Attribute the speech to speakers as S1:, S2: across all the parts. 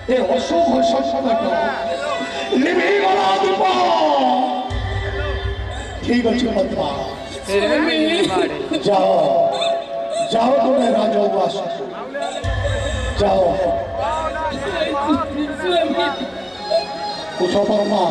S1: ए अशुभ संकट लिभि गला दीप ठीक अच्छे पद्मा जाओ जाओ तुम्हें राजोवास जाओ उठो परमा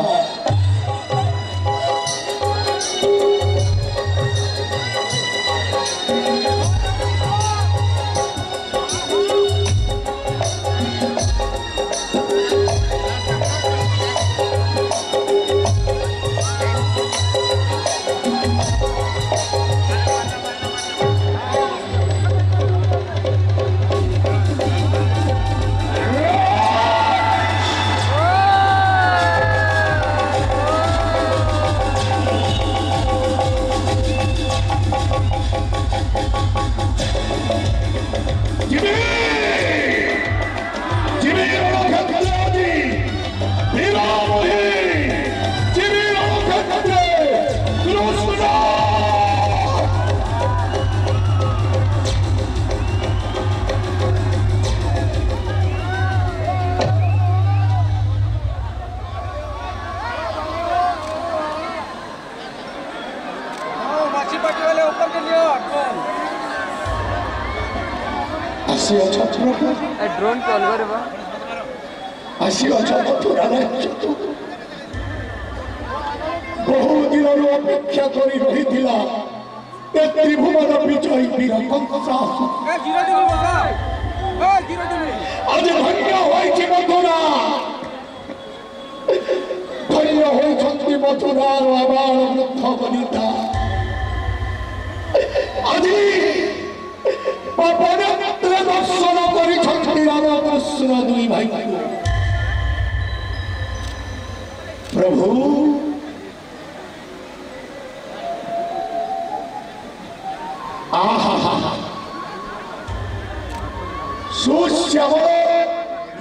S2: ड्रोन कॉल करे बा
S1: आसी अच्छा मथुरा बहु दिन अपेक्षा करी रही त्रिभुवन विजयी वीर कंसा आज धन्य होइछि मथुरा धन्य होइछन्ति मथुरार आबाल वृद्ध वनिता आज पवनत्र दर्शन करिछन्ति रामकृष्ण दुई भाई प्रभु आहा सुश्याम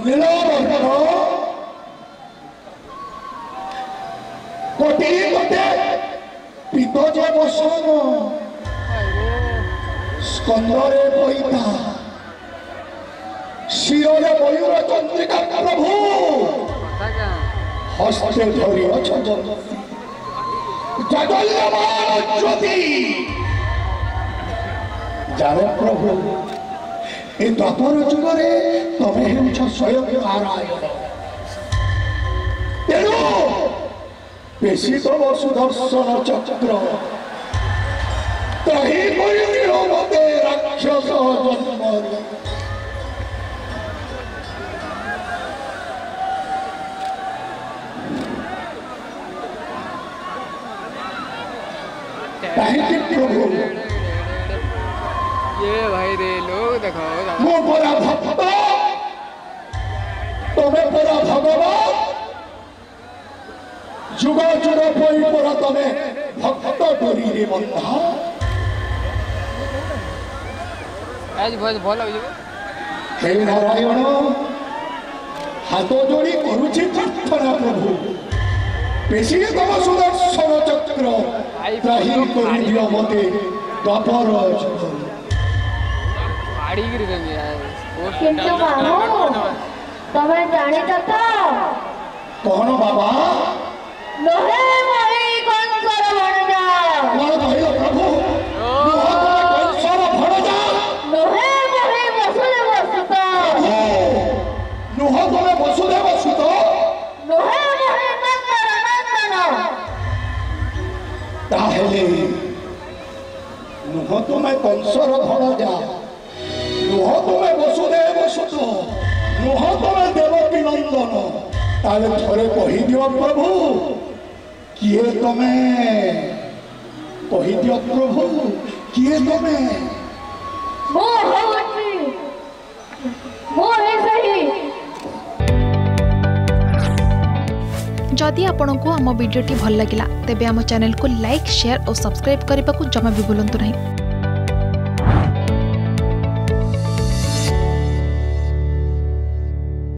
S1: नीलवर्णन कोटि कोटे पितज बसन स्कंदरे पैता शिरोरे मयूर चंद्रिका प्रभु हस्ते धरी जागल्यमान ज्योति जाने प्रभु ए द्वापर जुगरे तमे हेउछ स्वयं नारायण तेणु बेसी तम सुदर्शन चक्र तही करियो मते राक्षस जन्म कहीं प्रभु
S2: ये भाई रे लोग देखो
S1: मो परा भक्त तमे परा भगवान जुग जुग पई परा तमे भक्त करी रे बंधा
S2: आज बहुत भल हो
S1: हे नारायण हाथ जोड़ी करुछि प्रार्थना प्रभु बेसी तम सुदर्शन चक्र त्राही करी दियो मते द्वापर
S2: आड़ी गिर गई यार
S3: किंतु बाबू तमे जाने तो
S1: कौन बाबा
S3: लोहे मोही कंसर बन जा
S1: कौन भाई प्रभु लोहा तुम्हें कंसर भर जा
S3: लोहे मोही वसुदेव सुत
S1: लोहा तुम्हें वसुदेव सुत
S3: लोहे मोही नंदन नंदन
S1: ताहेले लोहा तुम्हें कंसर भर जा लोहा तुम्हें वसुदेव सुत लोहा तुम्हें देवकी नंदन ताले थोड़े कही दियो प्रभु किए तमे कही दियो प्रभु किए तमे
S3: मो होवती मो है सही
S4: जदि आपंक आम भिडी भल लगा तेब आम चैनल को लाइक शेयर और सब्सक्राइब करने को जमा भी भूलु नहीं।